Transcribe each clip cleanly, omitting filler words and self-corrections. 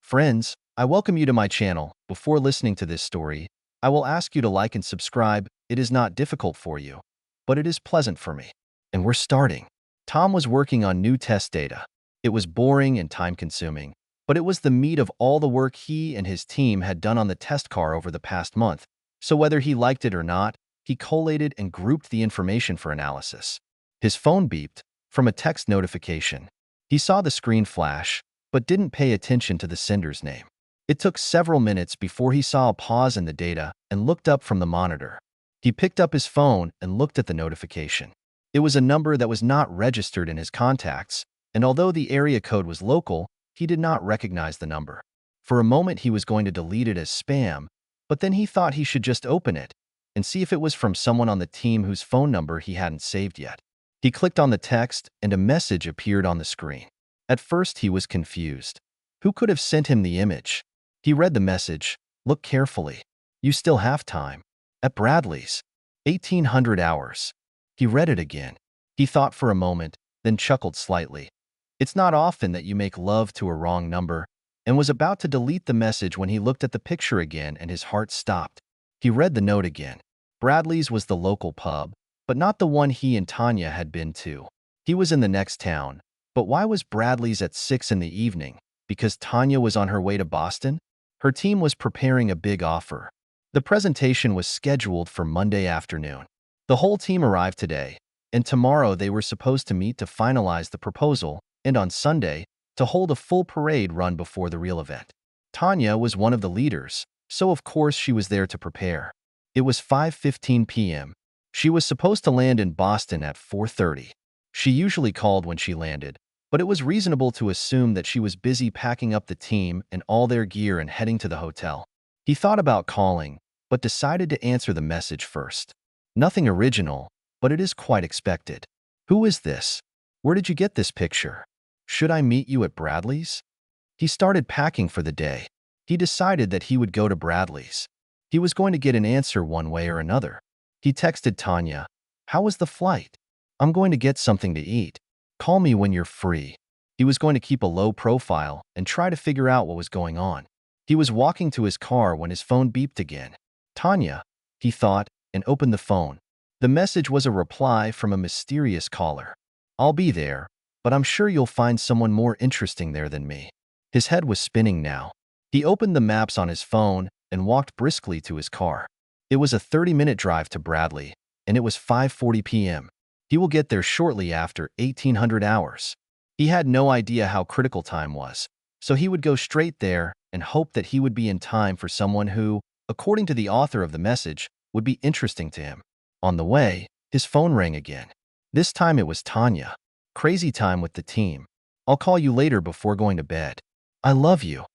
Friends, I welcome you to my channel. Before listening to this story, I will ask you to like and subscribe. It is not difficult for you, but it is pleasant for me. And we're starting. Tom was working on new test data. It was boring and time-consuming, but it was the meat of all the work he and his team had done on the test car over the past month. So whether he liked it or not, he collated and grouped the information for analysis. His phone beeped from a text notification. He saw the screen flash, but didn't pay attention to the sender's name. It took several minutes before he saw a pause in the data and looked up from the monitor. He picked up his phone and looked at the notification. It was a number that was not registered in his contacts, and although the area code was local, he did not recognize the number. For a moment he was going to delete it as spam, but then he thought he should just open it and see if it was from someone on the team whose phone number he hadn't saved yet. He clicked on the text and a message appeared on the screen. At first he was confused. Who could have sent him the image? He read the message. Look carefully. You still have time. At Bradley's. 1800 hours. He read it again. He thought for a moment, then chuckled slightly. It's not often that you make love to a wrong number, and was about to delete the message when he looked at the picture again and his heart stopped. He read the note again. Bradley's was the local pub, but not the one he and Tanya had been to. He was in the next town. But why was Bradley's at 6 in the evening? Because Tanya was on her way to Boston? Her team was preparing a big offer. The presentation was scheduled for Monday afternoon. The whole team arrived today, and tomorrow they were supposed to meet to finalize the proposal, and on Sunday, to hold a full parade run before the real event. Tanya was one of the leaders, so of course she was there to prepare. It was 5:15 p.m. She was supposed to land in Boston at 4:30. She usually called when she landed, but it was reasonable to assume that she was busy packing up the team and all their gear and heading to the hotel. He thought about calling, but decided to answer the message first. Nothing original, but it is quite expected. Who is this? Where did you get this picture? Should I meet you at Bradley's? He started packing for the day. He decided that he would go to Bradley's. He was going to get an answer one way or another. He texted Tanya, "How was the flight? I'm going to get something to eat. Call me when you're free." He was going to keep a low profile and try to figure out what was going on. He was walking to his car when his phone beeped again. Tanya, he thought, and opened the phone. The message was a reply from a mysterious caller. "I'll be there, but I'm sure you'll find someone more interesting there than me." His head was spinning now. He opened the maps on his phone and walked briskly to his car. It was a 30-minute drive to Bradley, and it was 5:40 p.m. He will get there shortly after 1800 hours. He had no idea how critical time was, so he would go straight there and hope that he would be in time for someone who, according to the author of the message, would be interesting to him. On the way, his phone rang again. This time it was Tanya. "Crazy time with the team. I'll call you later before going to bed. I love you."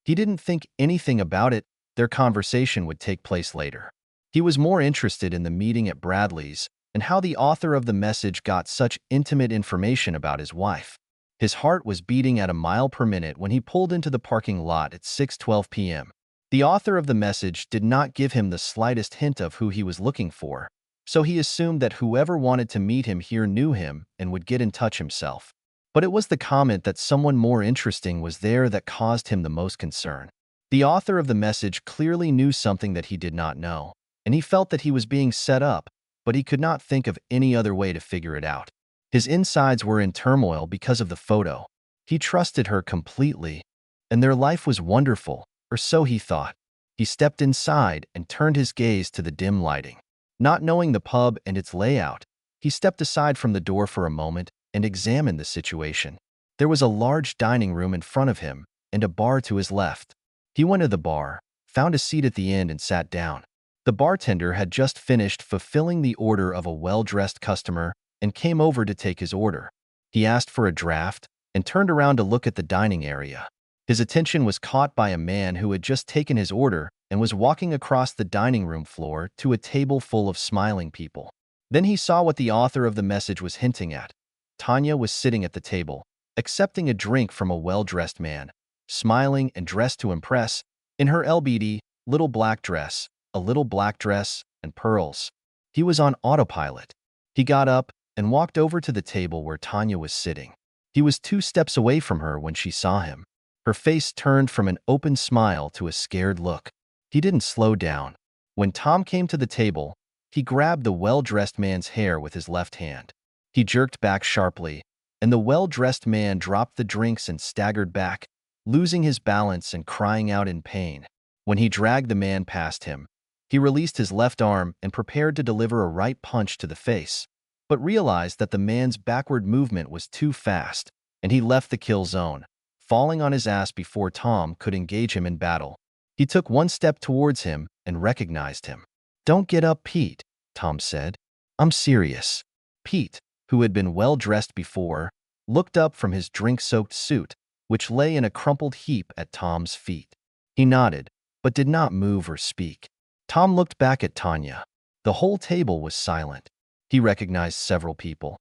He didn't think anything about it. Their conversation would take place later. He was more interested in the meeting at Bradley's and how the author of the message got such intimate information about his wife. His heart was beating at a mile per minute when he pulled into the parking lot at 6:12 p.m. The author of the message did not give him the slightest hint of who he was looking for, so he assumed that whoever wanted to meet him here knew him and would get in touch himself. But it was the comment that someone more interesting was there that caused him the most concern. The author of the message clearly knew something that he did not know, and he felt that he was being set up, but he could not think of any other way to figure it out. His insides were in turmoil because of the photo. He trusted her completely, and their life was wonderful, or so he thought. He stepped inside and turned his gaze to the dim lighting. Not knowing the pub and its layout, he stepped aside from the door for a moment and examined the situation. There was a large dining room in front of him and a bar to his left. He went to the bar, found a seat at the end and sat down. The bartender had just finished fulfilling the order of a well-dressed customer and came over to take his order. He asked for a draft and turned around to look at the dining area. His attention was caught by a man who had just taken his order and was walking across the dining room floor to a table full of smiling people. Then he saw what the author of the message was hinting at. Tanya was sitting at the table, accepting a drink from a well-dressed man, smiling and dressed to impress, in her LBD, little black dress, a little black dress, and pearls. He was on autopilot. He got up and walked over to the table where Tanya was sitting. He was 2 steps away from her when she saw him. Her face turned from an open smile to a scared look. He didn't slow down. When Tom came to the table, he grabbed the well-dressed man's hair with his left hand. He jerked back sharply, and the well-dressed man dropped the drinks and staggered back, losing his balance and crying out in pain. When he dragged the man past him, he released his left arm and prepared to deliver a right punch to the face, but realized that the man's backward movement was too fast, and he left the kill zone, falling on his ass before Tom could engage him in battle. He took one step towards him and recognized him. "Don't get up, Pete," Tom said. "I'm serious." Pete, who had been well-dressed before, looked up from his drink-soaked suit, which lay in a crumpled heap at Tom's feet. He nodded, but did not move or speak. Tom looked back at Tanya. The whole table was silent. He recognized several people.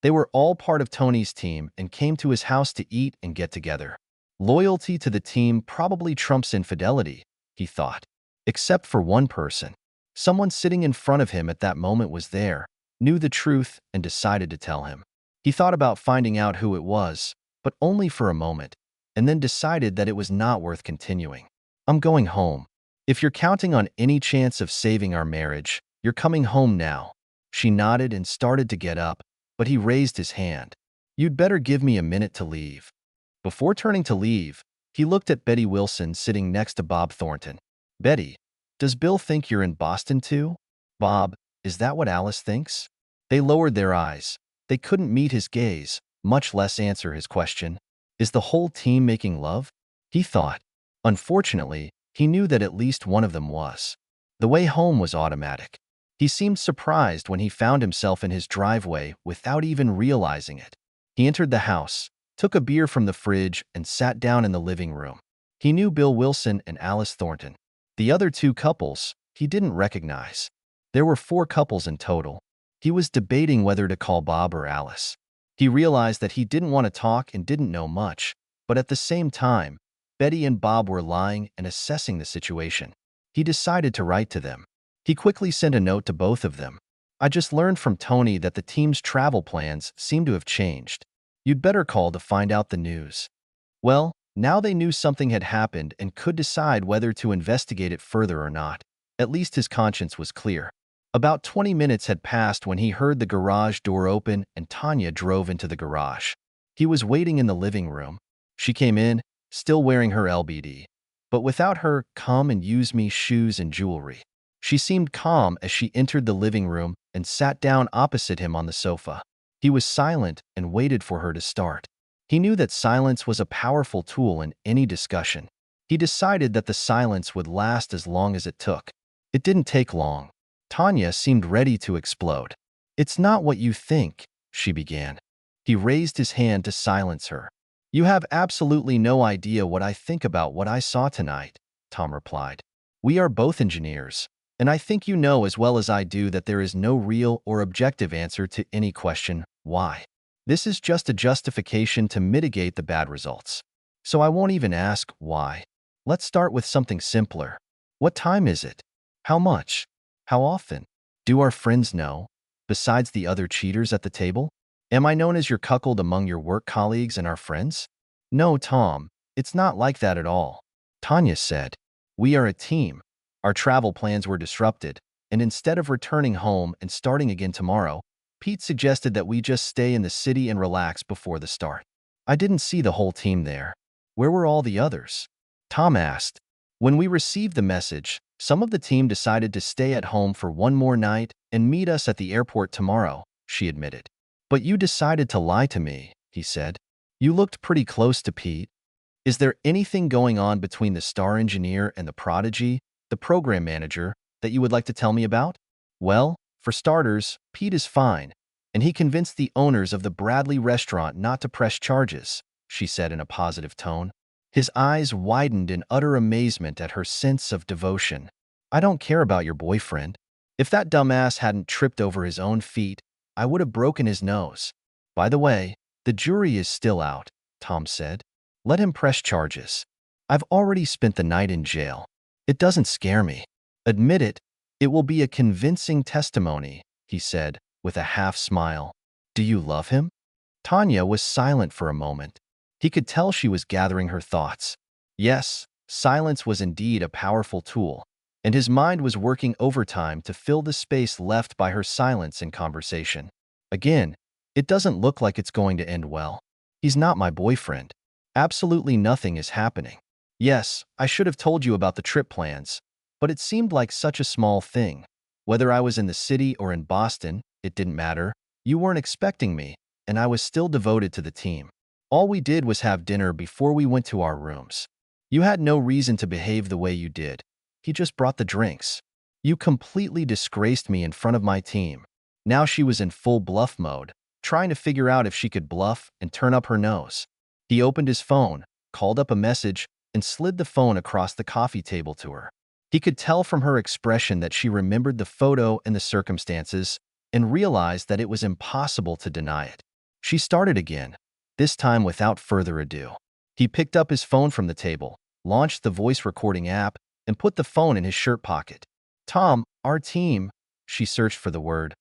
They were all part of Tony's team and came to his house to eat and get together. Loyalty to the team probably trumps infidelity, he thought. Except for one person. Someone sitting in front of him at that moment was there, knew the truth, and decided to tell him. He thought about finding out who it was, but only for a moment, and then decided that it was not worth continuing. "I'm going home. If you're counting on any chance of saving our marriage, you're coming home now." She nodded and started to get up, but he raised his hand. "You'd better give me a minute to leave." Before turning to leave, he looked at Betty Wilson sitting next to Bob Thornton. "Betty, does Bill think you're in Boston too?" "Bob, is that what Alice thinks?" They lowered their eyes. They couldn't meet his gaze, much less answer his question. Is the whole team making love? He thought. Unfortunately, he knew that at least one of them was. The way home was automatic. He seemed surprised when he found himself in his driveway without even realizing it. He entered the house, took a beer from the fridge, and sat down in the living room. He knew Bill Wilson and Alice Thornton. The other two couples, he didn't recognize. There were 4 couples in total. He was debating whether to call Bob or Alice. He realized that he didn't want to talk and didn't know much, but at the same time, Betty and Bob were lying and assessing the situation. He decided to write to them. He quickly sent a note to both of them. "I just learned from Tony that the team's travel plans seem to have changed. You'd better call to find out the news." Well, now they knew something had happened and could decide whether to investigate it further or not. At least his conscience was clear. About 20 minutes had passed when he heard the garage door open and Tanya drove into the garage. He was waiting in the living room. She came in, still wearing her LBD, but without her come-and-use-me shoes and jewelry. She seemed calm as she entered the living room and sat down opposite him on the sofa. He was silent and waited for her to start. He knew that silence was a powerful tool in any discussion. He decided that the silence would last as long as it took. It didn't take long. Tanya seemed ready to explode. "It's not what you think," she began. He raised his hand to silence her. "You have absolutely no idea what I think about what I saw tonight," Tom replied. "We are both engineers, and I think you know as well as I do that there is no real or objective answer to any question, why. This is just a justification to mitigate the bad results. So I won't even ask why. Let's start with something simpler. What time is it? How much? How often? Do our friends know, besides the other cheaters at the table? Am I known as your cuckold among your work colleagues and our friends?" "No, Tom, it's not like that at all," Tanya said. "We are a team. Our travel plans were disrupted, and instead of returning home and starting again tomorrow, Pete suggested that we just stay in the city and relax before the start. I didn't see the whole team there. Where were all the others?" Tom asked. "When we received the message, some of the team decided to stay at home for one more night and meet us at the airport tomorrow," she admitted. "But you decided to lie to me," he said. "You looked pretty close to Pete. Is there anything going on between the star engineer and the prodigy, the program manager, that you would like to tell me about?" "Well, for starters, Pete is fine, and he convinced the owners of the Bradley restaurant not to press charges," she said in a positive tone. His eyes widened in utter amazement at her sense of devotion. "I don't care about your boyfriend. If that dumbass hadn't tripped over his own feet, I would have broken his nose. By the way, the jury is still out," Tom said. "Let him press charges. I've already spent the night in jail. It doesn't scare me. Admit it, it will be a convincing testimony," he said, with a half smile. "Do you love him?" Tanya was silent for a moment. He could tell she was gathering her thoughts. Yes, silence was indeed a powerful tool, and his mind was working overtime to fill the space left by her silence in conversation. Again, it doesn't look like it's going to end well. He's not my boyfriend. Absolutely nothing is happening. Yes, I should have told you about the trip plans, but it seemed like such a small thing. Whether I was in the city or in Boston, it didn't matter. You weren't expecting me, and I was still devoted to the team. All we did was have dinner before we went to our rooms. You had no reason to behave the way you did. He just brought the drinks. You completely disgraced me in front of my team. Now she was in full bluff mode, trying to figure out if she could bluff and turn up her nose. He opened his phone, called up a message, and slid the phone across the coffee table to her. He could tell from her expression that she remembered the photo and the circumstances and realized that it was impossible to deny it. She started again, this time without further ado. He picked up his phone from the table, launched the voice recording app, and put the phone in his shirt pocket. Tom, our team, she searched for the word,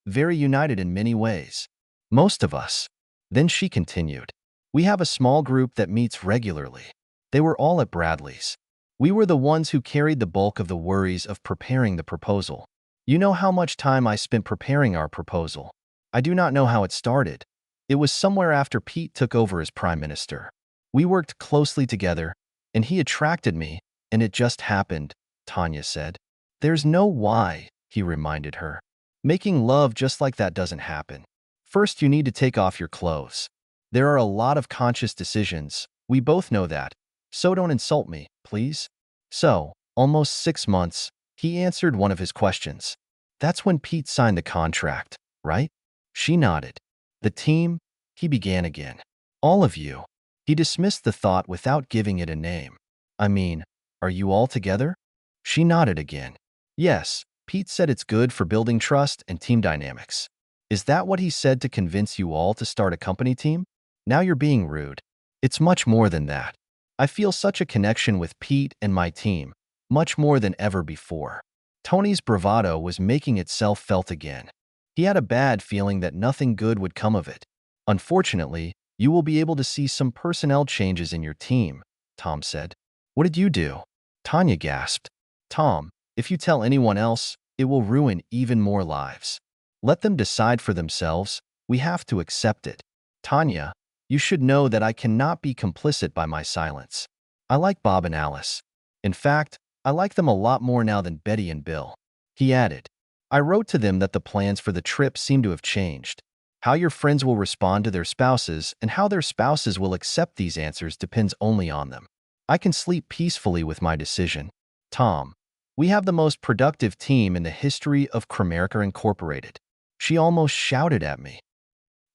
very united in many ways. Most of us. Then she continued. We have a small group that meets regularly. They were all at Bradley's. We were the ones who carried the bulk of the worries of preparing the proposal. You know how much time I spent preparing our proposal. I do not know how it started. It was somewhere after Pete took over as prime minister. We worked closely together, and he attracted me, and it just happened, Tanya said. There's no why, he reminded her. Making love just like that doesn't happen. First, you need to take off your clothes. There are a lot of conscious decisions. We both know that. So don't insult me, please. So, almost 6 months, he answered one of his questions. That's when Pete signed the contract, right? She nodded. The team? He began again. All of you. He dismissed the thought without giving it a name. I mean, are you all together? She nodded again. Yes, Pete said it's good for building trust and team dynamics. Is that what he said to convince you all to start a company team? Now you're being rude. It's much more than that. I feel such a connection with Pete and my team, much more than ever before. Tony's bravado was making itself felt again. He had a bad feeling that nothing good would come of it. Unfortunately, you will be able to see some personnel changes in your team, Tom said. What did you do? Tanya gasped. Tom, if you tell anyone else, it will ruin even more lives. Let them decide for themselves. We have to accept it. Tanya, you should know that I cannot be complicit by my silence. I like Bob and Alice. In fact, I like them a lot more now than Betty and Bill. He added, I wrote to them that the plans for the trip seem to have changed. How your friends will respond to their spouses and how their spouses will accept these answers depends only on them. I can sleep peacefully with my decision. Tom, we have the most productive team in the history of Cramerica Incorporated. She almost shouted at me.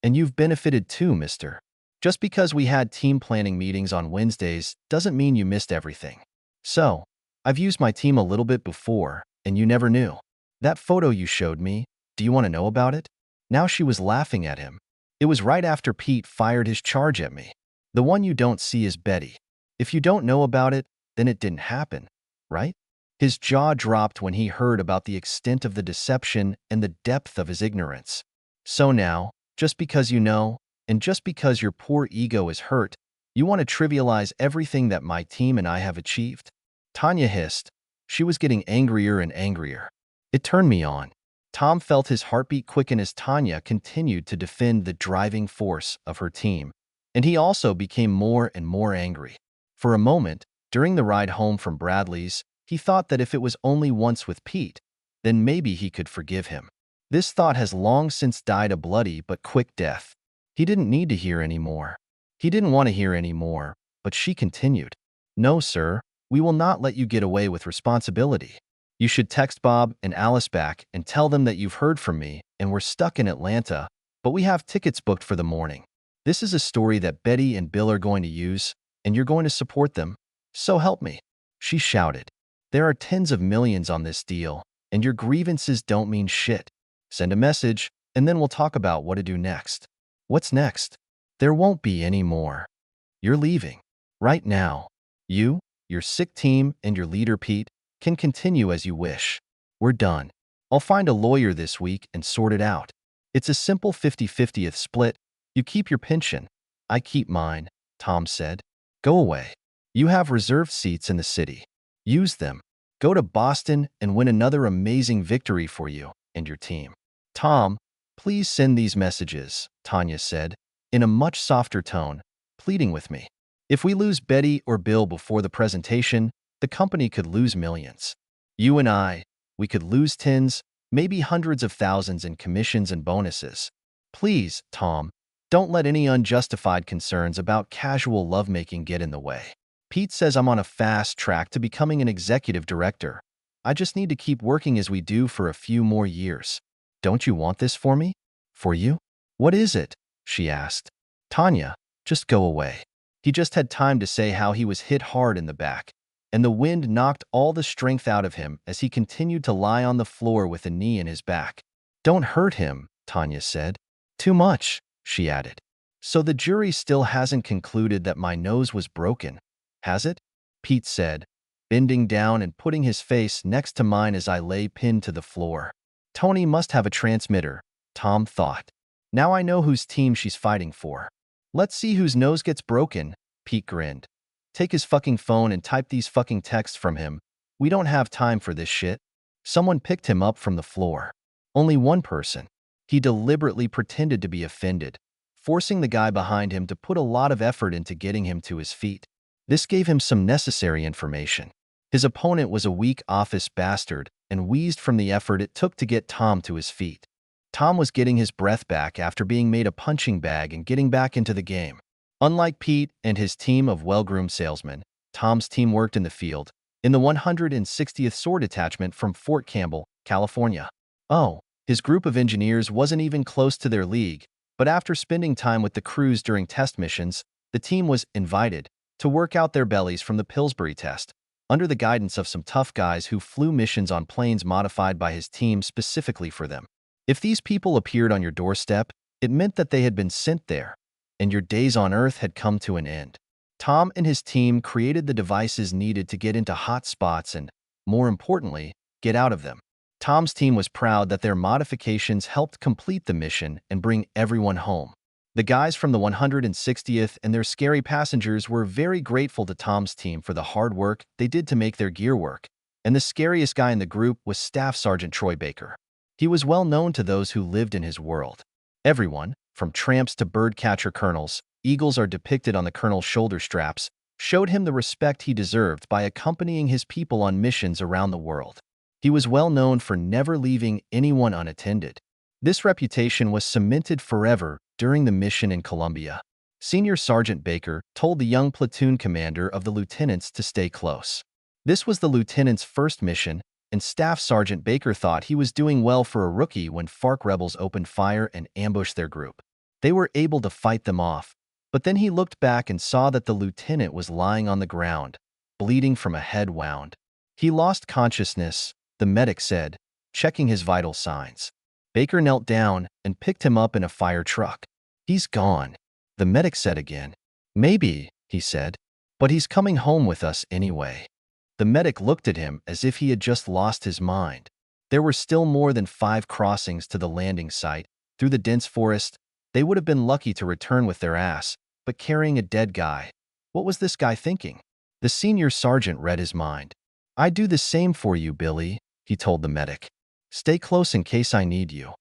And you've benefited too, mister. Just because we had team planning meetings on Wednesdays doesn't mean you missed everything. So, I've used my team a little bit before, and you never knew. That photo you showed me, do you want to know about it? Now she was laughing at him. It was right after Pete fired his charge at me. The one you don't see is Betty. If you don't know about it, then it didn't happen, right? His jaw dropped when he heard about the extent of the deception and the depth of his ignorance. So now, just because you know, and just because your poor ego is hurt, you want to trivialize everything that my team and I have achieved? Tanya hissed. She was getting angrier and angrier. It turned me on. Tom felt his heartbeat quicken as Tanya continued to defend the driving force of her team, and he also became more and more angry. For a moment, during the ride home from Bradley's, he thought that if it was only once with Pete, then maybe he could forgive him. This thought has long since died a bloody but quick death. He didn't need to hear any more. He didn't want to hear any more, but she continued. No, sir, we will not let you get away with responsibility. You should text Bob and Alice back and tell them that you've heard from me and we're stuck in Atlanta, but we have tickets booked for the morning. This is a story that Betty and Bill are going to use, and you're going to support them. So help me. She shouted. There are tens of millions on this deal, and your grievances don't mean shit. Send a message, and then we'll talk about what to do next. What's next? There won't be any more. You're leaving. Right now. You, your sick team, and your leader, Pete, can continue as you wish. We're done. I'll find a lawyer this week and sort it out. It's a simple 50-50th split. You keep your pension. I keep mine, Tom said. Go away. You have reserved seats in the city. Use them. Go to Boston and win another amazing victory for you and your team. Tom, please send these messages, Tanya said, in a much softer tone, pleading with me. If we lose Betty or Bill before the presentation, the company could lose millions. You and I, we could lose tens, maybe hundreds of thousands in commissions and bonuses. Please, Tom, don't let any unjustified concerns about casual lovemaking get in the way. Pete says I'm on a fast track to becoming an executive director. I just need to keep working as we do for a few more years. Don't you want this for me? For you? What is it? She asked. Tanya, just go away. He just had time to say how he was hit hard in the back, and the wind knocked all the strength out of him as he continued to lie on the floor with a knee in his back. Don't hurt him, Tanya said. Too much, she added. So the jury still hasn't concluded that my nose was broken, has it? Pete said, bending down and putting his face next to mine as I lay pinned to the floor. Tony must have a transmitter, Tom thought. Now I know whose team she's fighting for. Let's see whose nose gets broken, Pete grinned. Take his fucking phone and type these fucking texts from him. We don't have time for this shit. Someone picked him up from the floor. Only one person. He deliberately pretended to be offended, forcing the guy behind him to put a lot of effort into getting him to his feet. This gave him some necessary information. His opponent was a weak office bastard and wheezed from the effort it took to get Tom to his feet. Tom was getting his breath back after being made a punching bag and getting back into the game. Unlike Pete and his team of well-groomed salesmen, Tom's team worked in the field, in the 160th SOAR Detachment from Fort Campbell, California. Oh, his group of engineers wasn't even close to their league, but after spending time with the crews during test missions, the team was invited to work out their bellies from the Pillsbury test, under the guidance of some tough guys who flew missions on planes modified by his team specifically for them. If these people appeared on your doorstep, it meant that they had been sent there, and your days on Earth had come to an end. Tom and his team created the devices needed to get into hot spots and, more importantly, get out of them. Tom's team was proud that their modifications helped complete the mission and bring everyone home. The guys from the 160th and their scary passengers were very grateful to Tom's team for the hard work they did to make their gear work, and the scariest guy in the group was Staff Sergeant Troy Baker. He was well known to those who lived in his world. Everyone, from tramps to birdcatcher colonels, eagles are depicted on the colonel's shoulder straps, showed him the respect he deserved by accompanying his people on missions around the world. He was well known for never leaving anyone unattended. This reputation was cemented forever during the mission in Colombia. Senior Sergeant Baker told the young platoon commander of the lieutenants to stay close. This was the lieutenant's first mission, and Staff Sergeant Baker thought he was doing well for a rookie when FARC rebels opened fire and ambushed their group. They were able to fight them off, but then he looked back and saw that the lieutenant was lying on the ground, bleeding from a head wound. He lost consciousness, the medic said, checking his vital signs. Baker knelt down and picked him up in a fire truck. He's gone, the medic said again. Maybe, he said, but he's coming home with us anyway. The medic looked at him as if he had just lost his mind. There were still more than 5 crossings to the landing site. Through the dense forest, they would have been lucky to return with their ass, but carrying a dead guy. What was this guy thinking? The senior sergeant read his mind. I'd do the same for you, Billy, he told the medic. Stay close in case I need you.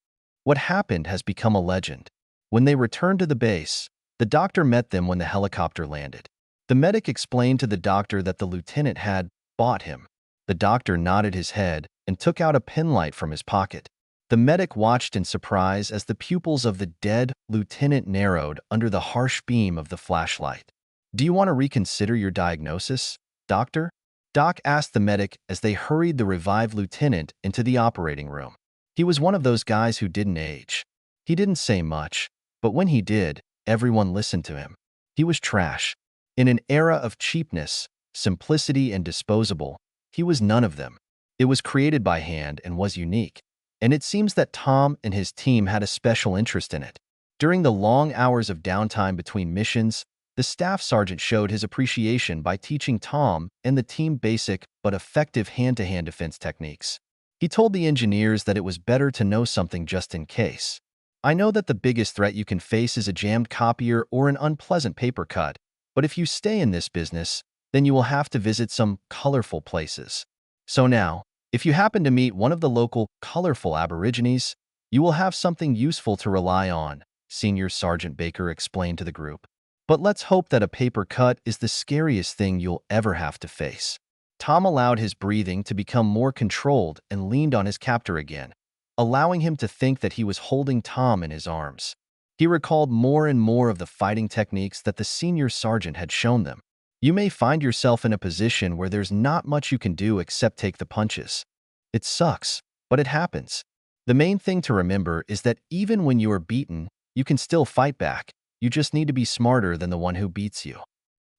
What happened has become a legend. When they returned to the base, the doctor met them when the helicopter landed. The medic explained to the doctor that the lieutenant had bought him. The doctor nodded his head and took out a penlight from his pocket. The medic watched in surprise as the pupils of the dead lieutenant narrowed under the harsh beam of the flashlight. Do you want to reconsider your diagnosis, doctor? Doc asked the medic as they hurried the revived lieutenant into the operating room. He was one of those guys who didn't age. He didn't say much, but when he did, everyone listened to him. He was trash. In an era of cheapness, simplicity, and disposable, he was none of them. It was created by hand and was unique, and it seems that Tom and his team had a special interest in it. During the long hours of downtime between missions, the staff sergeant showed his appreciation by teaching Tom and the team basic but effective hand-to-hand defense techniques. He told the engineers that it was better to know something just in case. I know that the biggest threat you can face is a jammed copier or an unpleasant paper cut, but if you stay in this business, then you will have to visit some colorful places. So now, if you happen to meet one of the local colorful aborigines, you will have something useful to rely on, Senior Sergeant Baker explained to the group. But let's hope that a paper cut is the scariest thing you'll ever have to face. Tom allowed his breathing to become more controlled and leaned on his captor again, allowing him to think that he was holding Tom in his arms. He recalled more and more of the fighting techniques that the senior sergeant had shown them. You may find yourself in a position where there's not much you can do except take the punches. It sucks, but it happens. The main thing to remember is that even when you are beaten, you can still fight back. You just need to be smarter than the one who beats you.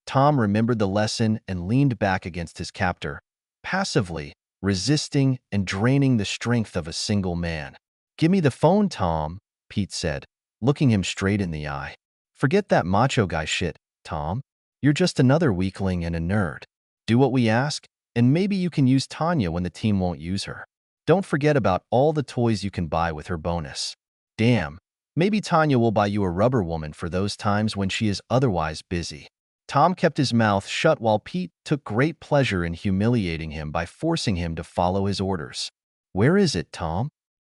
Tom remembered the lesson and leaned back against his captor, passively resisting and draining the strength of a single man. "Give me the phone, Tom," Pete said, looking him straight in the eye. "Forget that macho guy shit, Tom. You're just another weakling and a nerd. Do what we ask, and maybe you can use Tanya when the team won't use her. Don't forget about all the toys you can buy with her bonus. Damn, maybe Tanya will buy you a rubber woman for those times when she is otherwise busy." Tom kept his mouth shut while Pete took great pleasure in humiliating him by forcing him to follow his orders. "Where is it, Tom?"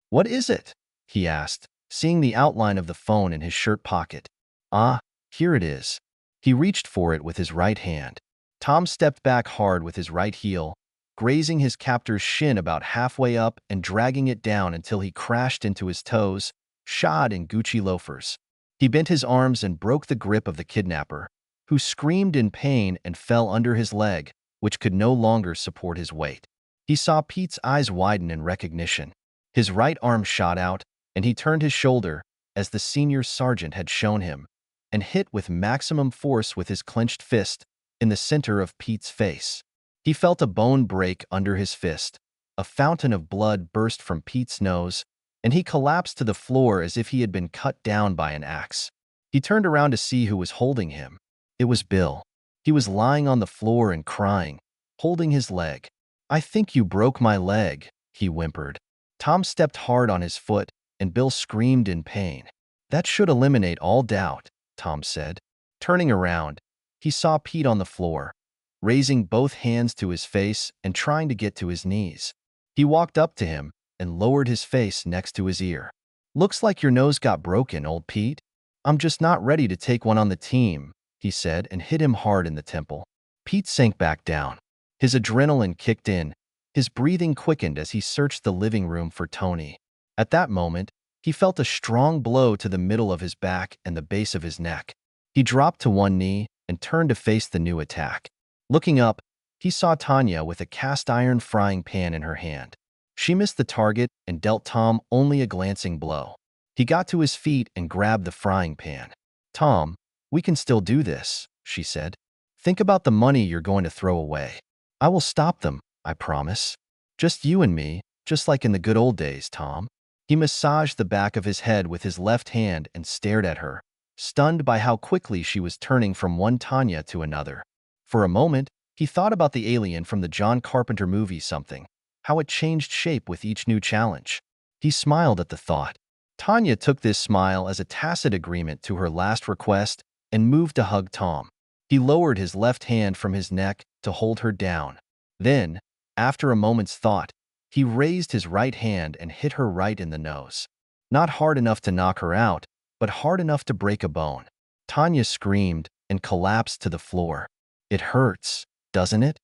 "What is it?" he asked, seeing the outline of the phone in his shirt pocket. "Ah, here it is." He reached for it with his right hand. Tom stepped back hard with his right heel, grazing his captor's shin about halfway up and dragging it down until he crashed into his toes, shod in Gucci loafers. He bent his arms and broke the grip of the kidnapper, who screamed in pain and fell under his leg, which could no longer support his weight. He saw Pete's eyes widen in recognition. His right arm shot out, and he turned his shoulder, as the senior sergeant had shown him, and hit with maximum force with his clenched fist in the center of Pete's face. He felt a bone break under his fist. A fountain of blood burst from Pete's nose, and he collapsed to the floor as if he had been cut down by an axe. He turned around to see who was holding him. It was Bill. He was lying on the floor and crying, holding his leg. "I think you broke my leg," he whimpered. Tom stepped hard on his foot, and Bill screamed in pain. "That should eliminate all doubt," Tom said. Turning around, he saw Pete on the floor, raising both hands to his face and trying to get to his knees. He walked up to him and lowered his face next to his ear. "Looks like your nose got broken, old Pete. I'm just not ready to take one on the team," he said, and hit him hard in the temple. Pete sank back down. His adrenaline kicked in. His breathing quickened as he searched the living room for Tony. At that moment, he felt a strong blow to the middle of his back and the base of his neck. He dropped to one knee and turned to face the new attack. Looking up, he saw Tanya with a cast-iron frying pan in her hand. She missed the target and dealt Tom only a glancing blow. He got to his feet and grabbed the frying pan. "Tom, we can still do this," she said. "Think about the money you're going to throw away. I will stop them, I promise. Just you and me, just like in the good old days, Tom." He massaged the back of his head with his left hand and stared at her, stunned by how quickly she was turning from one Tanya to another. For a moment, he thought about the alien from the John Carpenter movie Something, how it changed shape with each new challenge. He smiled at the thought. Tanya took this smile as a tacit agreement to her last request and moved to hug Tom. He lowered his left hand from his neck to hold her down. Then, after a moment's thought, he raised his right hand and hit her right in the nose. Not hard enough to knock her out, but hard enough to break a bone. Tanya screamed and collapsed to the floor. "It hurts, doesn't it?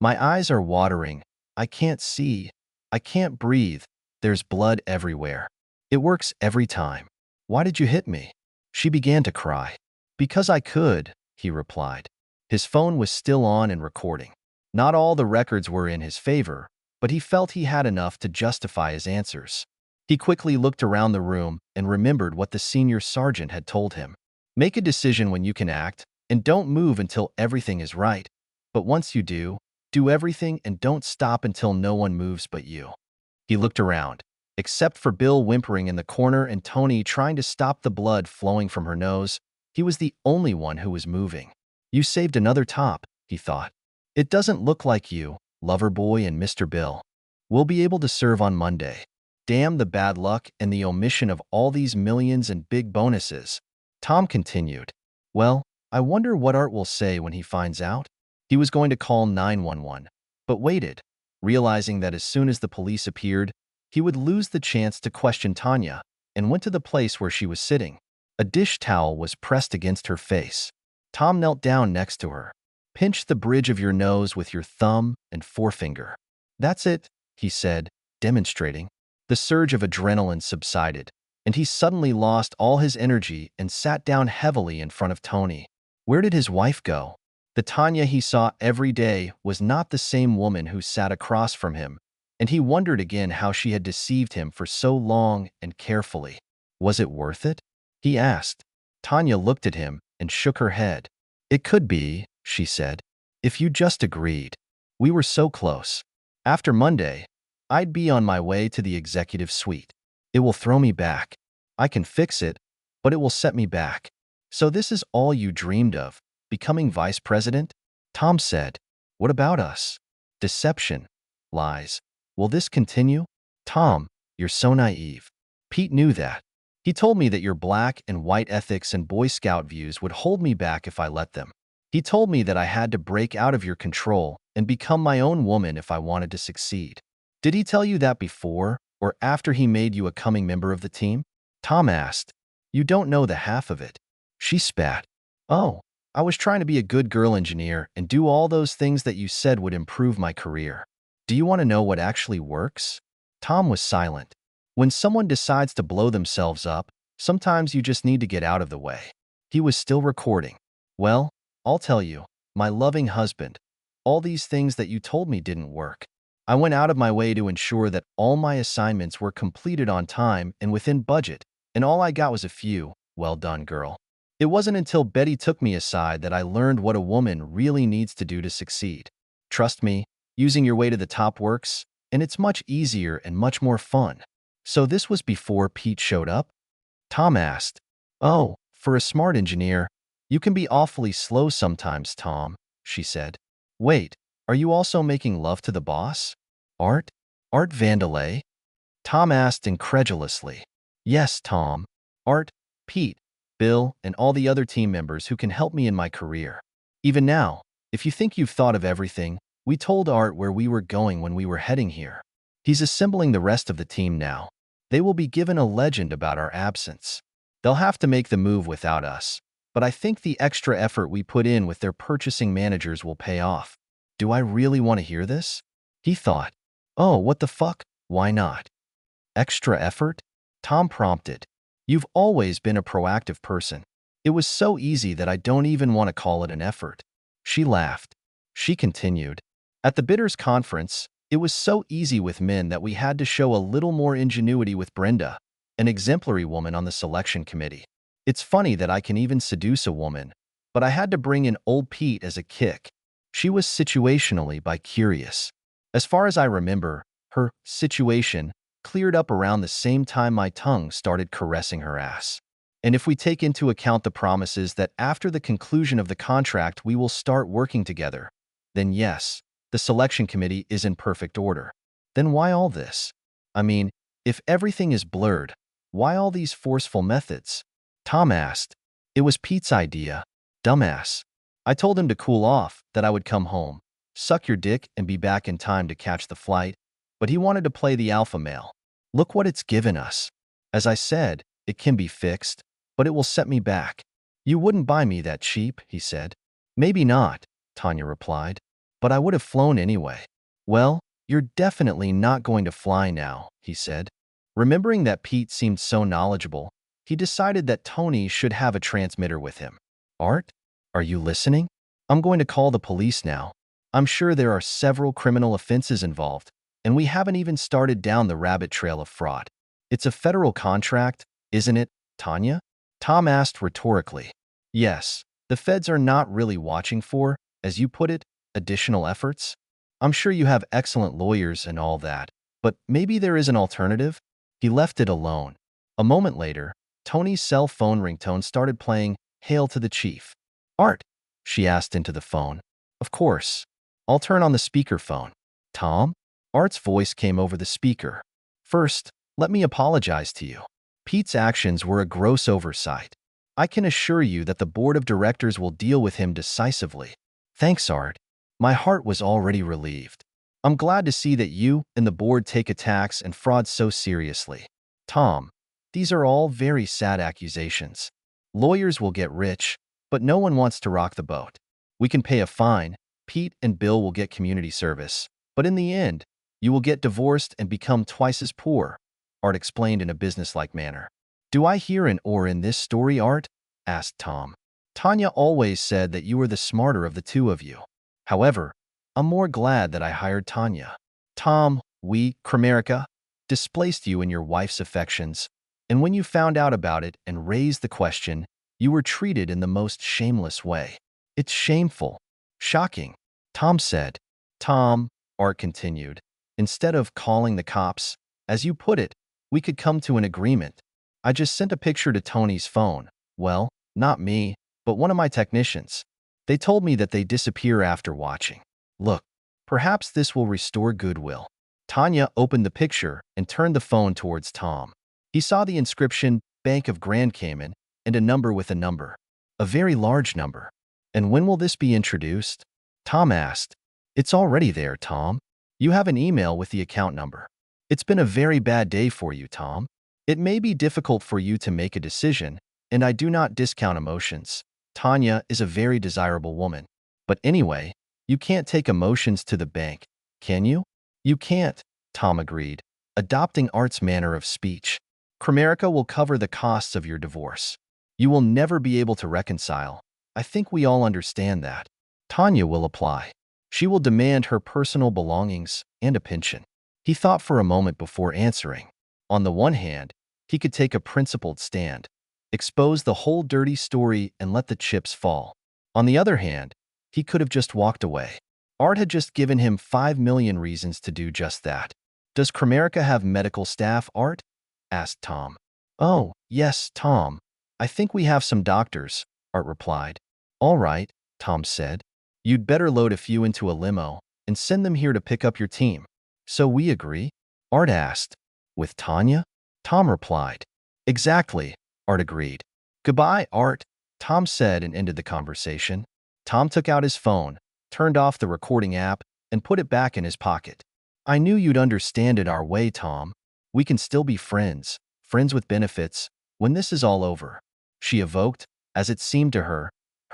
My eyes are watering. I can't see. I can't breathe. There's blood everywhere. It works every time. Why did you hit me?" She began to cry. "Because I could," he replied. His phone was still on and recording. Not all the records were in his favor, but he felt he had enough to justify his answers. He quickly looked around the room and remembered what the senior sergeant had told him. "Make a decision when you can act, and don't move until everything is right. But once you do everything and don't stop until no one moves but you." He looked around. Except for Bill whimpering in the corner and Tony trying to stop the blood flowing from her nose, he was the only one who was moving. "You saved another top," he thought. "It doesn't look like you, Loverboy and Mr. Bill. We'll be able to serve on Monday." Damn the bad luck and the omission of all these millions and big bonuses. Tom continued. Well, I wonder what Art will say when he finds out. He was going to call 911, but waited, realizing that as soon as the police appeared, he would lose the chance to question Tanya, and went to the place where she was sitting. A dish towel was pressed against her face. Tom knelt down next to her. Pinch the bridge of your nose with your thumb and forefinger. That's it, he said, demonstrating. The surge of adrenaline subsided, and he suddenly lost all his energy and sat down heavily in front of Tony. Where did his wife go? The Tanya he saw every day was not the same woman who sat across from him, and he wondered again how she had deceived him for so long and carefully. Was it worth it? He asked. Tanya looked at him and shook her head. It could be, she said, if you just agreed. We were so close. After Monday, I'd be on my way to the executive suite. It will throw me back. I can fix it, but it will set me back. So this is all you dreamed of, becoming vice president? Tom said. What about us? Deception. Lies. Will this continue? Tom, you're so naive. Pete knew that. He told me that your black and white ethics and Boy Scout views would hold me back if I let them. He told me that I had to break out of your control and become my own woman if I wanted to succeed. Did he tell you that before or after he made you a coming member of the team? Tom asked. You don't know the half of it. She spat. Oh, I was trying to be a good girl engineer and do all those things that you said would improve my career. Do you want to know what actually works? Tom was silent. When someone decides to blow themselves up, sometimes you just need to get out of the way. He was still recording. Well, I'll tell you, my loving husband, all these things that you told me didn't work. I went out of my way to ensure that all my assignments were completed on time and within budget, and all I got was a few, well done, girl. It wasn't until Betty took me aside that I learned what a woman really needs to do to succeed. Trust me, using your way to the top works, and it's much easier and much more fun. So this was before Pete showed up? Tom asked. Oh, for a smart engineer, you can be awfully slow sometimes, Tom, she said. Wait, are you also making love to the boss? Art? Art Vandelay? Tom asked incredulously. Yes, Tom. Art, Pete, Bill, and all the other team members who can help me in my career. Even now, if you think you've thought of everything, we told Art where we were going when we were heading here. He's assembling the rest of the team now. They will be given a legend about our absence. They'll have to make the move without us, but I think the extra effort we put in with their purchasing managers will pay off. Do I really want to hear this? He thought. Oh, what the fuck? Why not? Extra effort? Tom prompted. You've always been a proactive person. It was so easy that I don't even want to call it an effort. She laughed. She continued. At the bidders conference, it was so easy with men that we had to show a little more ingenuity with Brenda, an exemplary woman on the selection committee. It's funny that I can even seduce a woman, but I had to bring in old Pete as a kick. She was situationally bi-curious. As far as I remember, her situation cleared up around the same time my tongue started caressing her ass. And if we take into account the promises that after the conclusion of the contract we will start working together, then yes, the selection committee is in perfect order. Then why all this? I mean, if everything is blurred, why all these forceful methods? Tom asked. It was Pete's idea. Dumbass. I told him to cool off, that I would come home, suck your dick and be back in time to catch the flight, but he wanted to play the alpha male. Look what it's given us. As I said, it can be fixed, but it will set me back. You wouldn't buy me that cheap, he said. Maybe not, Tanya replied, but I would have flown anyway. Well, you're definitely not going to fly now, he said. Remembering that Pete seemed so knowledgeable, he decided that Tony should have a transmitter with him. Art, are you listening? I'm going to call the police now. I'm sure there are several criminal offenses involved, and we haven't even started down the rabbit trail of fraud. It's a federal contract, isn't it, Tanya? Tom asked rhetorically. Yes, the feds are not really watching for, as you put it, additional efforts. I'm sure you have excellent lawyers and all that, but maybe there is an alternative? He left it alone. A moment later, Tony's cell phone ringtone started playing Hail to the Chief. Art, she asked into the phone. Of course. I'll turn on the speakerphone. Tom? Art's voice came over the speaker. First, Let me apologize to you. Pete's actions were a gross oversight. I can assure you that the board of directors will deal with him decisively. Thanks, Art. My heart was already relieved. I'm glad to see that you and the board take attacks and fraud so seriously. Tom, these are all very sad accusations. Lawyers will get rich, but no one wants to rock the boat. We can pay a fine. Pete and Bill will get community service. But in the end, you will get divorced and become twice as poor, Art explained in a businesslike manner. Do I hear an or in this story, Art? Asked Tom. Tanya always said that you were the smarter of the two of you. However, I'm more glad that I hired Tanya. Tom, we, Kramerica, displaced you in your wife's affections, and when you found out about it and raised the question, you were treated in the most shameless way. It's shameful. Shocking, Tom said. Tom, Art continued, instead of calling the cops, as you put it, we could come to an agreement. I just sent a picture to Tony's phone. Well, not me, but one of my technicians. They told me that they disappear after watching. Look, perhaps this will restore goodwill. Tanya opened the picture and turned the phone towards Tom. He saw the inscription, Bank of Grand Cayman, and a number with a number. A very large number. And when will this be introduced? Tom asked. It's already there, Tom. You have an email with the account number. It's been a very bad day for you, Tom. It may be difficult for you to make a decision, and I do not discount emotions. Tanya is a very desirable woman. But anyway, you can't take emotions to the bank, can you? You can't, Tom agreed, adopting Art's manner of speech. Kramerica will cover the costs of your divorce. You will never be able to reconcile. I think we all understand that. Tanya will apply. She will demand her personal belongings and a pension. He thought for a moment before answering. On the one hand, he could take a principled stand, expose the whole dirty story and let the chips fall. On the other hand, he could have just walked away. Art had just given him 5 million reasons to do just that. Does Kramerica have medical staff, Art? Asked Tom. Oh, yes, Tom. I think we have some doctors, Art replied. All right, Tom said. You'd better load a few into a limo and send them here to pick up your team. So we agree? Art asked. With Tanya? Tom replied. Exactly, Art agreed. Goodbye, Art, Tom said and ended the conversation. Tom took out his phone, turned off the recording app, and put it back in his pocket. I knew you'd understand it our way, Tom. We can still be friends, friends with benefits, when this is all over. She evoked, as it seemed to her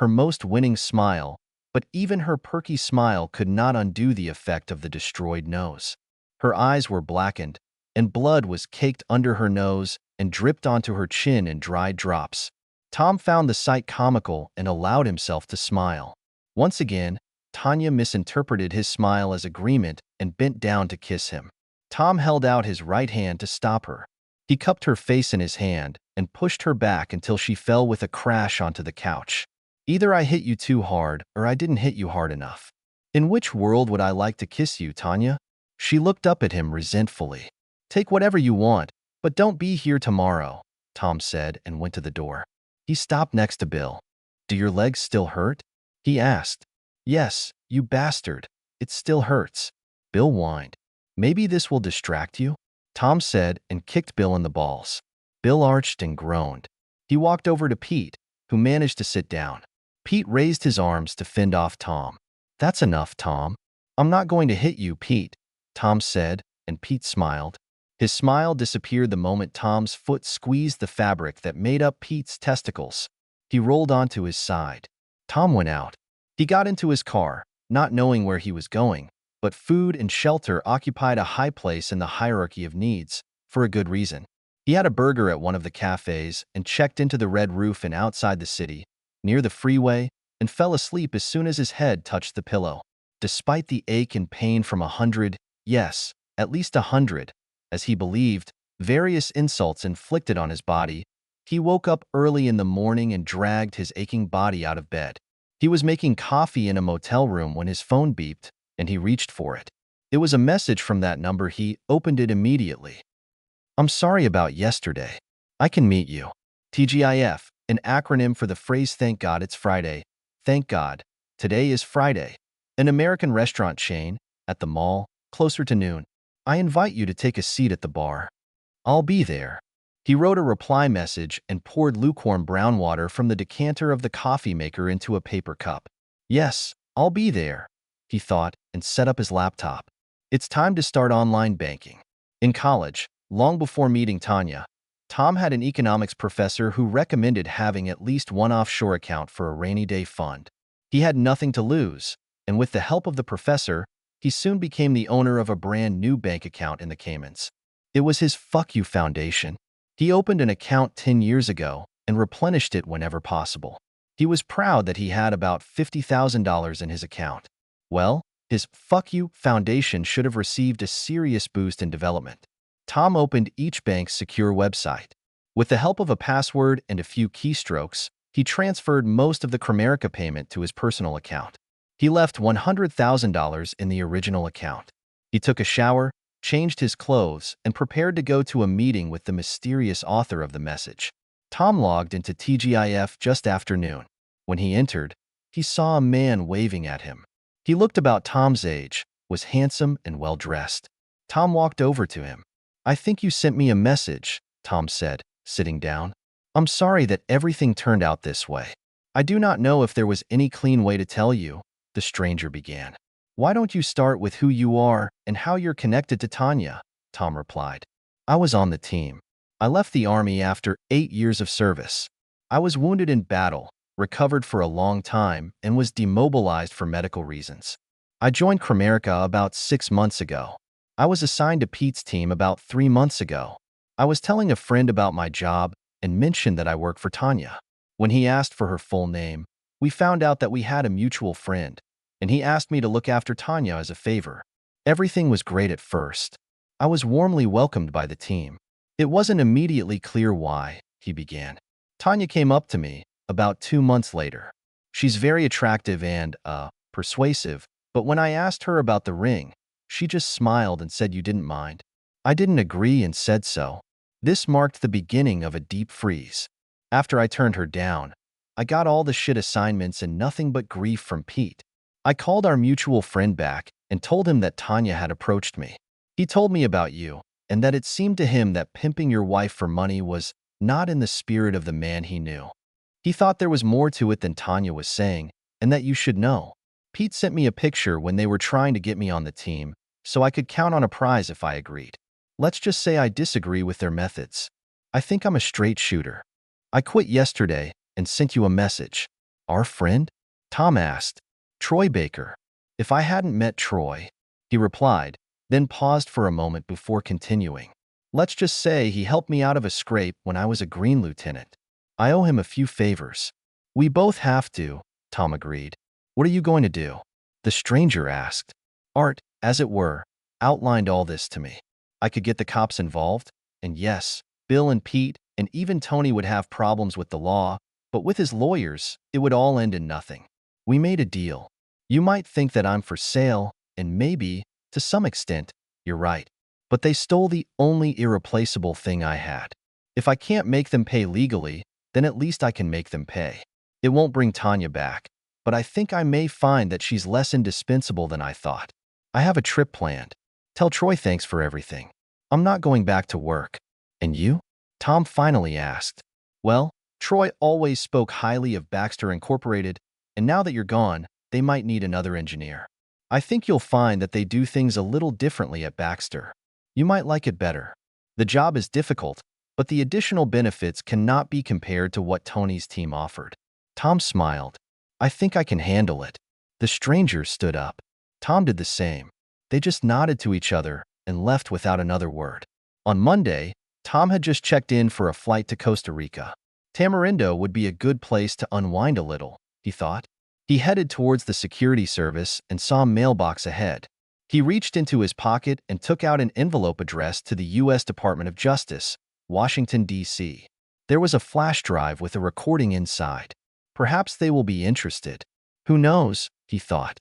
most winning smile, but even her perky smile could not undo the effect of the destroyed nose. Her eyes were blackened, and blood was caked under her nose and dripped onto her chin in dry drops. Tom found the sight comical and allowed himself to smile. Once again, Tanya misinterpreted his smile as agreement and bent down to kiss him. Tom held out his right hand to stop her. He cupped her face in his hand and pushed her back until she fell with a crash onto the couch. Either I hit you too hard or I didn't hit you hard enough. In which world would I like to kiss you, Tanya? She looked up at him resentfully. Take whatever you want, but don't be here tomorrow, Tom said and went to the door. He stopped next to Bill. Do your legs still hurt? He asked. Yes, you bastard. It still hurts. Bill whined. Maybe this will distract you? Tom said and kicked Bill in the balls. Bill arched and groaned. He walked over to Pete, who managed to sit down. Pete raised his arms to fend off Tom. That's enough, Tom. I'm not going to hit you, Pete, Tom said, and Pete smiled. His smile disappeared the moment Tom's foot squeezed the fabric that made up Pete's testicles. He rolled onto his side. Tom went out. He got into his car, not knowing where he was going, but food and shelter occupied a high place in the hierarchy of needs, for a good reason. He had a burger at one of the cafes and checked into the Red Roof Inn outside the city, near the freeway, and fell asleep as soon as his head touched the pillow. Despite the ache and pain from 100, yes, at least 100, as he believed, various insults inflicted on his body, he woke up early in the morning and dragged his aching body out of bed. He was making coffee in a motel room when his phone beeped, and he reached for it. It was a message from that number. He opened it immediately. I'm sorry about yesterday. I can meet you. TGIF, an acronym for the phrase Thank God It's Friday. Thank God. Today is Friday. An American restaurant chain, at the mall, closer to noon. I invite you to take a seat at the bar. I'll be there. He wrote a reply message and poured lukewarm brown water from the decanter of the coffee maker into a paper cup. Yes, I'll be there, he thought, and set up his laptop. It's time to start online banking. In college, long before meeting Tanya, Tom had an economics professor who recommended having at least one offshore account for a rainy day fund. He had nothing to lose, and with the help of the professor, he soon became the owner of a brand new bank account in the Caymans. It was his fuck you foundation. He opened an account 10 years ago and replenished it whenever possible. He was proud that he had about $50,000 in his account. Well, his fuck you foundation should have received a serious boost in development. Tom opened each bank's secure website. With the help of a password and a few keystrokes, he transferred most of the Cramerica payment to his personal account. He left $100,000 in the original account. He took a shower, changed his clothes, and prepared to go to a meeting with the mysterious author of the message. Tom logged into TGIF just after noon. When he entered, he saw a man waving at him. He looked about Tom's age, was handsome and well-dressed. Tom walked over to him. "I think you sent me a message," Tom said, sitting down. "I'm sorry that everything turned out this way. I do not know if there was any clean way to tell you," the stranger began. "Why don't you start with who you are and how you're connected to Tanya?" Tom replied. "I was on the team. I left the army after 8 years of service. I was wounded in battle, recovered for a long time, and was demobilized for medical reasons. I joined Cramerica about 6 months ago. I was assigned to Pete's team about 3 months ago. I was telling a friend about my job and mentioned that I work for Tanya. When he asked for her full name, we found out that we had a mutual friend, and he asked me to look after Tanya as a favor. Everything was great at first. I was warmly welcomed by the team. It wasn't immediately clear why," he began. "Tanya came up to me about 2 months later. She's very attractive and, persuasive, but when I asked her about the ring, she just smiled and said you didn't mind. I didn't agree and said so. This marked the beginning of a deep freeze. After I turned her down, I got all the shit assignments and nothing but grief from Pete. I called our mutual friend back and told him that Tanya had approached me. He told me about you, and that it seemed to him that pimping your wife for money was not in the spirit of the man he knew. He thought there was more to it than Tanya was saying, and that you should know. Pete sent me a picture when they were trying to get me on the team, so I could count on a prize if I agreed. Let's just say I disagree with their methods. I think I'm a straight shooter. I quit yesterday and sent you a message." "Our friend?" Tom asked. "Troy Baker." "If I hadn't met Troy," he replied, then paused for a moment before continuing. "Let's just say he helped me out of a scrape when I was a green lieutenant. I owe him a few favors." "We both have to," Tom agreed. "What are you going to do?" the stranger asked. Art, as it were, outlined all this to me. I could get the cops involved, and yes, Bill and Pete and even Tony would have problems with the law, but with his lawyers, it would all end in nothing. We made a deal. You might think that I'm for sale, and maybe, to some extent, you're right. But they stole the only irreplaceable thing I had. If I can't make them pay legally, then at least I can make them pay. It won't bring Tanya back, but I think I may find that she's less indispensable than I thought. I have a trip planned. Tell Troy thanks for everything. I'm not going back to work. And you? Tom finally asked. Well, Troy always spoke highly of Baxter Incorporated, and now that you're gone, they might need another engineer. I think you'll find that they do things a little differently at Baxter. You might like it better. The job is difficult, but the additional benefits cannot be compared to what Tony's team offered. Tom smiled. I think I can handle it. The stranger stood up. Tom did the same. They just nodded to each other and left without another word. On Monday, Tom had just checked in for a flight to Costa Rica. Tamarindo would be a good place to unwind a little, he thought. He headed towards the security service and saw a mailbox ahead. He reached into his pocket and took out an envelope addressed to the U.S. Department of Justice, Washington, D.C. There was a flash drive with a recording inside. Perhaps they will be interested. Who knows, he thought.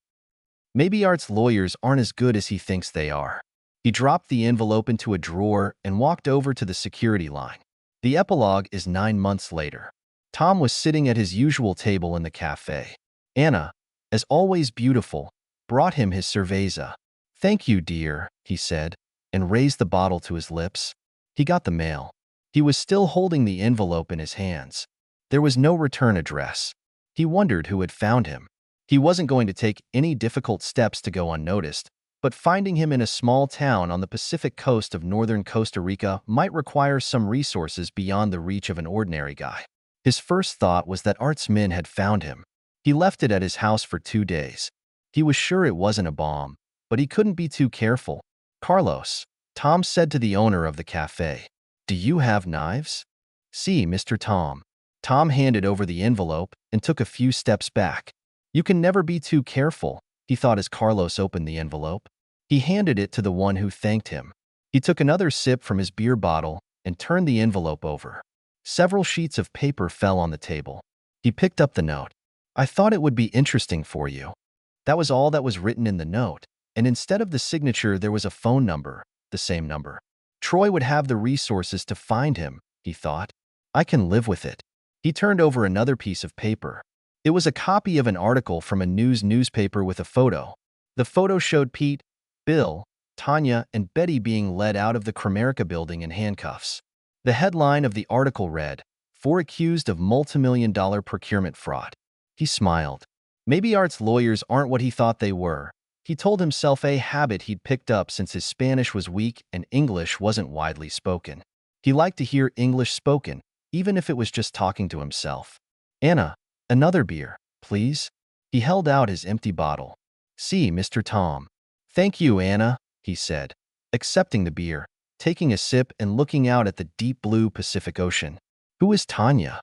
Maybe Art's lawyers aren't as good as he thinks they are. He dropped the envelope into a drawer and walked over to the security line. The epilogue is 9 months later. Tom was sitting at his usual table in the cafe. Anna, as always beautiful, brought him his cerveza. Thank you, dear, he said, and raised the bottle to his lips. He got the mail. He was still holding the envelope in his hands. There was no return address. He wondered who had found him. He wasn't going to take any difficult steps to go unnoticed, but finding him in a small town on the Pacific coast of northern Costa Rica might require some resources beyond the reach of an ordinary guy. His first thought was that Art's men had found him. He left it at his house for 2 days. He was sure it wasn't a bomb, but he couldn't be too careful. "Carlos," Tom said to the owner of the cafe, "do you have knives?" "See, Mr. Tom." Tom handed over the envelope and took a few steps back. "You can never be too careful," he thought as Carlos opened the envelope. He handed it to the one who thanked him. He took another sip from his beer bottle and turned the envelope over. Several sheets of paper fell on the table. He picked up the note. "I thought it would be interesting for you." That was all that was written in the note, and instead of the signature there was a phone number, the same number. Troy would have the resources to find him, he thought. "I can live with it." He turned over another piece of paper. It was a copy of an article from a newspaper with a photo. The photo showed Pete, Bill, Tanya, and Betty being led out of the Cromerica building in handcuffs. The headline of the article read, "4 accused of multimillion-dollar procurement fraud." He smiled. Maybe Art's lawyers aren't what he thought they were. He told himself, a habit he'd picked up since his Spanish was weak and English wasn't widely spoken. He liked to hear English spoken, even if it was just talking to himself. "Anna, another beer, please?" He held out his empty bottle. "See, Mr. Tom." "Thank you, Anna," he said, accepting the beer, taking a sip and looking out at the deep blue Pacific Ocean. "Who is Tanya?"